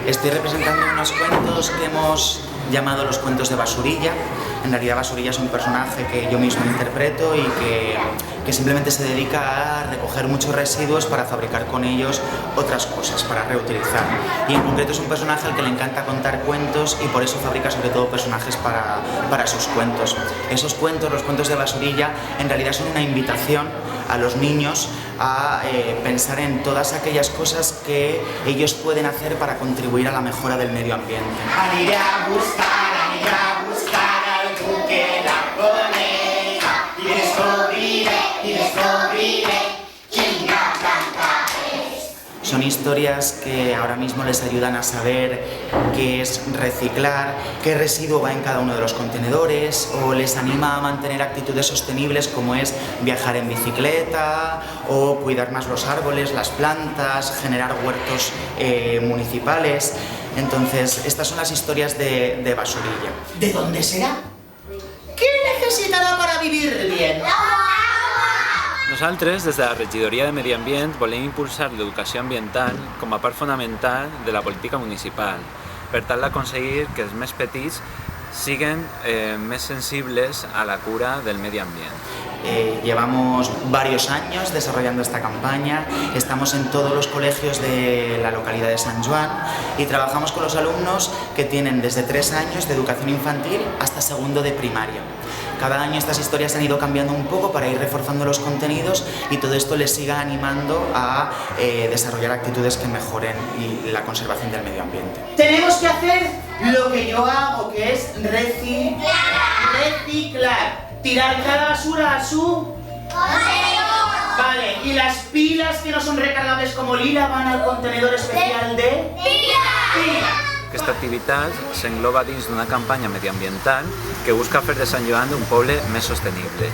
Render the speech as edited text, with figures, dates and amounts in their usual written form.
Estoy representando unos cuentos que hemos llamado los cuentos de Basurilla. En realidad Basurilla es un personaje que yo mismo interpreto y que simplemente se dedica a recoger muchos residuos para fabricar con ellos otras cosas, para reutilizar. Y en concreto es un personaje al que le encanta contar cuentos y por eso fabrica sobre todo personajes para sus cuentos. Esos cuentos, los cuentos de Basurilla, en realidad son una invitación a los niños a pensar en todas aquellas cosas que ellos pueden hacer para contribuir a la mejora del medio ambiente. A ir a buscar algo que la coneja y descubriré quién la planta es. Son historias que ahora mismo les ayudan a saber qué es reciclar, qué residuo va en cada uno de los contenedores, o les anima a mantener actitudes sostenibles como es viajar en bicicleta o cuidar más los árboles, las plantas, generar huertos municipales. Entonces, estas son las historias de Basurilla. ¿De dónde serà? Què necessitarà para vivir bien? Nosaltres, des de la Regidoria de Medi Ambient, volem impulsar l'educació ambiental com a part fonamental de la política municipal, per tal d'aconseguir que els més petits siguen més sensibles a la cura del medi ambient. Llevamos varios años desarrollando esta campaña, estamos en todos los colegios de la localidad de San Joan y trabajamos con los alumnos que tienen desde 3 años de educación infantil hasta segundo de primaria. Cada año estas historias han ido cambiando un poco para ir reforzando los contenidos y todo esto les siga animando a desarrollar actitudes que mejoren la conservación del medio ambiente. Tenemos que hacer lo que yo hago, que es reciclar. Tirar cada basura a su... Vale, y las pilas que no son recargables como lila van al contenedor especial de... Pila. Aquesta activitat s'engloba dins d'una campanya mediambiental que busca fer de Sant Joan un poble més sostenible.